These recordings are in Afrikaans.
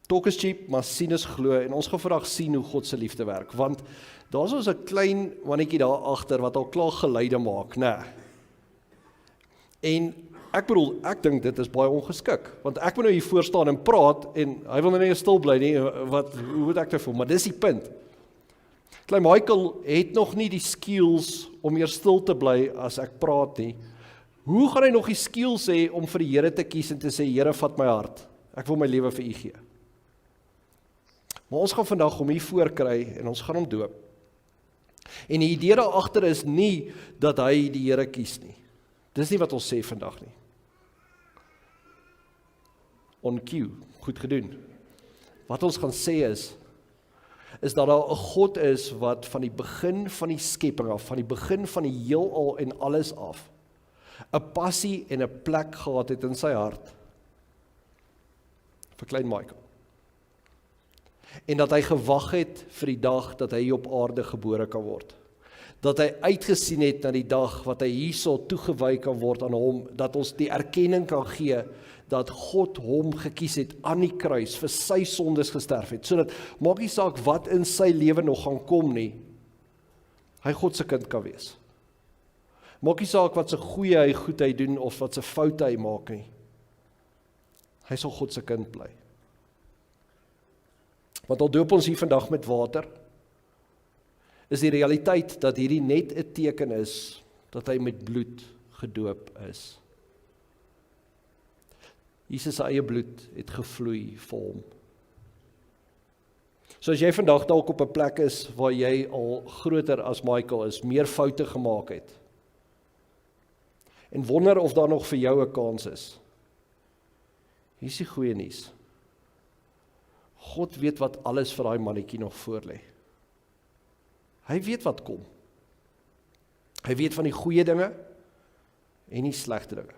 Talk is cheap, maar sien is glo, en ons gaan vandag sien hoe God se liefde werk, want daar is ons 'n klein mannetjie daar agter wat al klaar geluide maak, né? En ek bedoel, ek dink dit is baie ongeskik, want ek moet nou hier voor staan en praat, en hy wil nou nie stil bly nie, hoe moet ek dit voel, maar dis die punt. Klein Michael het nog nie die skills om meer stil te bly as ek praat nie. Hoe gaan hy nog die skills hê om vir die Here te kies en te sê, Here, vat my hart, ek wil my lewe vir U gee. Maar ons gaan vandag hom hier voor kry en ons gaan hom doop. En die idee daar agter is nie dat hy die Here kies nie. Dis nie wat ons sê vandag nie. On cue, goed gedoen. Wat ons gaan sê is dat daar 'n God is wat van die begin van die skepping af, van die begin van die heelal en alles af, 'n passie en 'n plek gehad het in sy hart vir klein Michael. En dat hy gewag het vir die dag dat hy hier op aarde gebore kan word. Dat hy uitgesien het na die dag wat hy hierso toegewy kan word aan hom, dat ons die erkenning kan gee dat God hom gekies het aan die kruis, vir sy sondes gesterf het, sodat maak nie saak wat in sy lewe nog gaan kom nie, hy God se kind kan wees. Maak nie saak wat se goeie hy goed hy doen, of wat se foute hy maak nie, hy sal God se kind bly. Want al doop ons hier vandag met water, is die realiteit dat hierdie net 'n teken is, dat hy met bloed gedoop is. Jesus se eie bloed het gevloei vir hom. So as jy vandag dalk op 'n plek is, waar jy al groter as Michael is, meer foute gemaak het, en wonder of daar nog vir jou 'n kans is, hier is die goeie nuus. God weet wat alles vir daai mannetjie nog voor lê. Hy weet wat kom. Hy weet van die goeie dinge en die slegte dinge.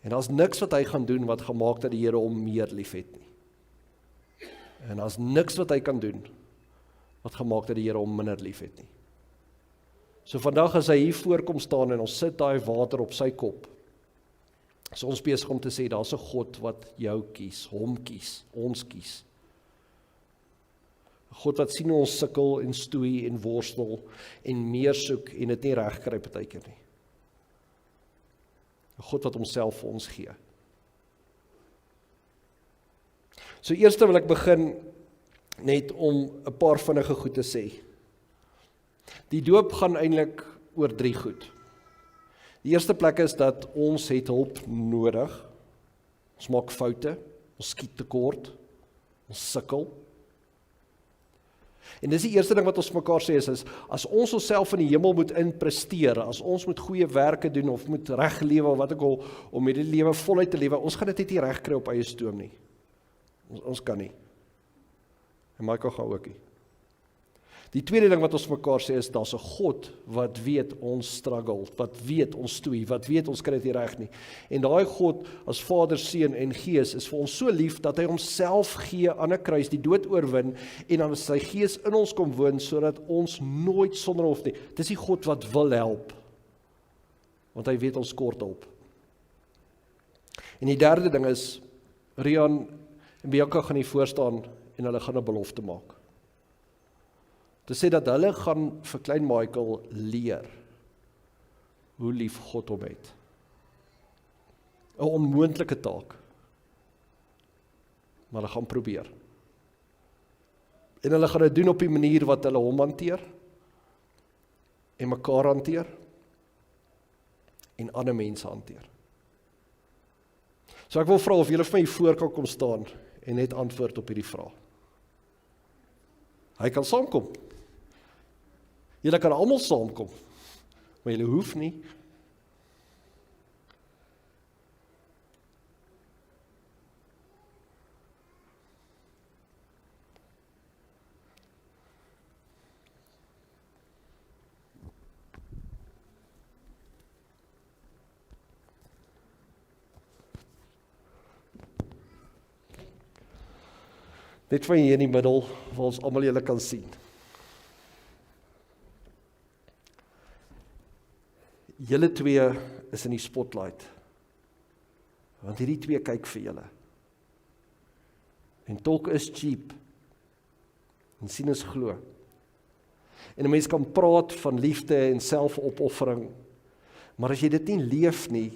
En daar's niks wat hy gaan doen wat gaan maak dat die Here hom meer liefhet nie. En daar's niks wat hy kan doen wat gaan maak dat die Here hom minder liefhet nie. So vandag as hy hier voorkom staan en ons sit daai water op sy kop, is ons besig om te sê, daar's 'n God wat jou kies, hom kies, ons kies. 'n God wat sien hoe ons sukkel en stoei en worstel en meer soek en dit nie reg kry partykeer nie. 'n God wat homself vir ons gee. So eerste wil ek begin net om 'n paar vinnige goed te sê. Die doop gaan eintlik oor 3 goed. Die eerste plek is dat ons het hulp nodig. Ons maak foute, ons skiet tekort, ons sukkel. En dis die eerste ding wat ons mekaar sê is as ons onsself in die hemel moet inpresteer, as ons moet goeie werke doen of moet reg lewe of wat ek al om hierdie lewe voluit te lewe, ons gaan dit net nie reg kry op eie stoom nie. Ons kan nie. En Michael gaan ook nie. Die tweede ding wat ons mekaar sê is, daar's 'n God wat weet ons struggle, wat weet ons stoei, wat weet ons kry dit nie reg nie. En daai God as Vader, Seun en Gees is vir ons so lief dat hy homself gee aan 'n kruis, die dood oorwin en dan sy Gees in ons kom woon sodat ons nooit sonder hoef nie. Dis die God wat wil help, want hy weet ons kort hulp. En die derde ding is, Rian en Bianca gaan hier voor staan en hulle gaan 'n belofte maak. Te sê dat hulle gaan vir klein Michael leer hoe lief God hom het. 'n onmoontlike taak. Maar hulle gaan probeer. En hulle gaan dit doen op die manier wat hulle hom hanteer en mekaar hanteer en ander mense hanteer. So ek wil vra of julle vir my voor kan kom staan en net antwoord op hierdie vraag. Hy kan saamkom. Julle kan almal saamkom, maar julle hoef nie. Net van hier in die middel, waar ons almal julle kan sien. Julle twee is in die spotlight, want hierdie twee kyk vir julle. En talk is cheap. En sien is glo. En 'n mens kan praat van liefde en selfopoffering, maar as jy dit nie leef nie,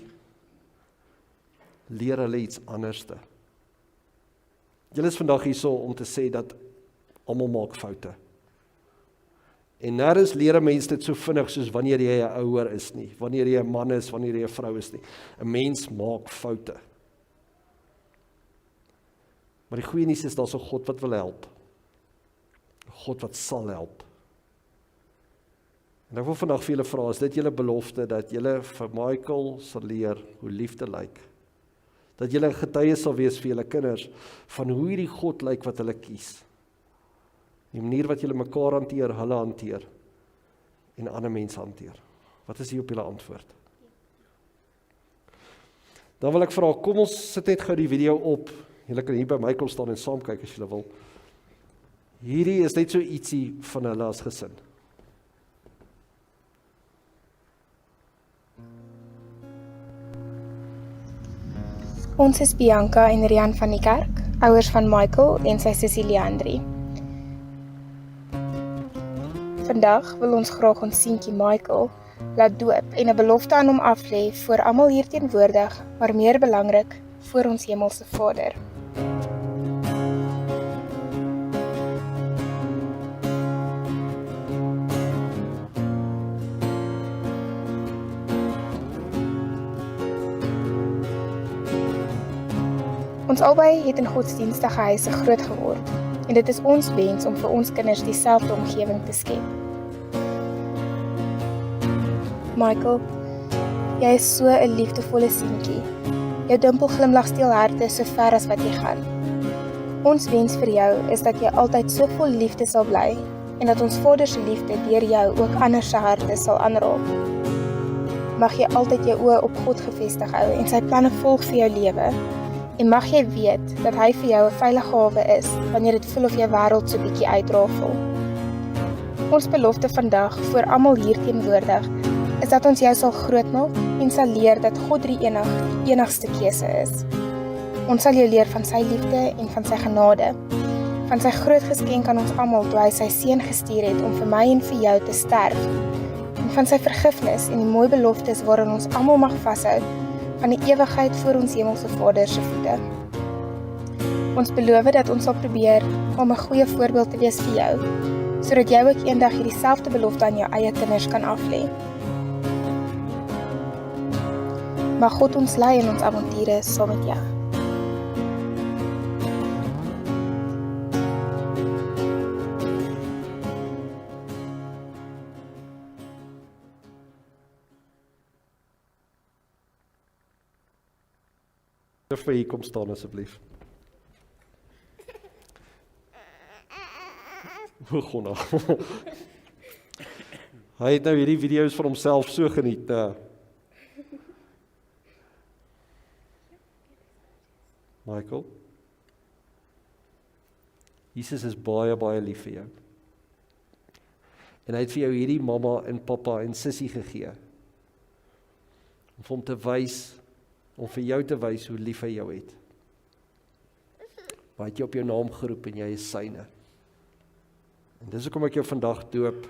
leer hulle iets anderste. Julle is vandag hierso om te sê dat almal maak foute. En nêrens leer mense dit so vinnig soos wanneer jy 'n ouer is nie, wanneer jy 'n man is, wanneer jy 'n vrou is nie. 'n Mens maak foute. Maar die goeie nuus is daar's 'n God wat wil help. 'n God wat sal help. En ek wil vandag vir julle vra, is dit julle belofte dat julle vir Michael sal leer hoe liefde lyk? Dat julle getuies sal wees vir julle kinders van hoe hierdie God lyk wat hulle kies. Die manier wat julle mekaar hanteer, hulle hanteer en ander mense hanteer. Wat is hier op julle antwoord? Dan wil ek vra, kom ons sit net gou die video op. Julle kan hier by Michael staan en saam kyk as julle wil. Hierdie is net so ietsie van hulle as gesin. Ons is Bianca en Rian van die kerk, ouers van Michael en sy sussie Leandrie. Vandag wil ons graag ons seentjie Michael laat doop en 'n belofte aan hom aflê voor almal hier teenwoordig, maar meer belangrik, voor ons hemelse Vader. Ons albei het in godsdienstige huise groot geword en dit is ons wens om vir ons kinders dieselfde omgewing te skep. Michael, jy is so 'n liefdevolle seentjie. Jou dimpel glimlag steel harte so ver as wat jy gaan. Ons wens vir jou is dat jy altyd so vol liefde sal bly en dat ons Vader se liefde deur jou ook ander se harte sal aanraak. Mag jy altyd jou oë op God gefestig hou en sy planne volg vir jou lewe. En mag jy weet dat hy vir jou 'n veilige hawe is, wanneer dit voel of jou wêreld so bietjie uitrafel. Ons belofte vandag, voor almal hier teenwoordig, is dat ons jou sal grootmaak en sal leer dat God die enigste keuse is. Ons sal jou leer van sy liefde en van sy genade, van sy groot geskenk aan ons almal toe hy sy seun gestuur het om vir my en vir jou te sterf, en van sy vergifnis en die mooi beloftes waarin ons almal mag vashou, van die ewigheid voor ons hemelse Vader se voete. Ons beloof dat ons sal probeer om 'n goeie voorbeeld te wees vir jou, sodat jy ook eendag hierdie selfde belofte aan jou eie kinders kan aflê. Mag God ons lei in ons avonture saam met jou. Vir hier kom staan asseblief. Begon al. Hy het nou hierdie video's van homself so geniet. Michael, Jesus is baie, baie lief vir jou. En hy het vir jou hierdie mamma en pappa en sussie gegee. Om vir hom te wys, om vir jou te wys hoe lief hy jou het. Maar hy het jou op jou naam geroep en jy is syne. En dis hoekom ek jou vandag doop,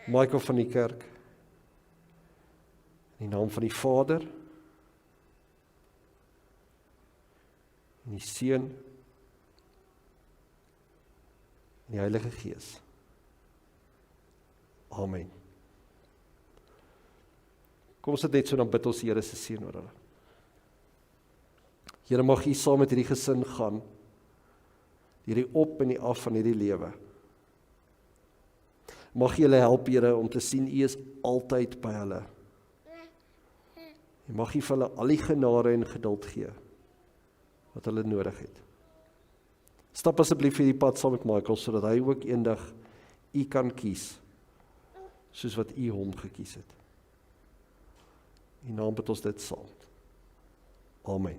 Michael van die kerk, in die naam van die Vader, en die Seun, en die Heilige Gees. Amen. Kom ons sit net so, dan bid ons die Here se seën oor hulle. Here, mag U saam met hierdie gesin gaan, hierdie op en die af van hierdie lewe. Mag U hulle help, Here, om te sien U is altyd by hulle. En mag U vir hulle al die genade en geduld gee wat hulle nodig het. Stap asseblief hierdie pad saam met Michael, sodat hy ook eendag U kan kies, soos wat U hom gekies het. In naam bid ons dit saam. Amen.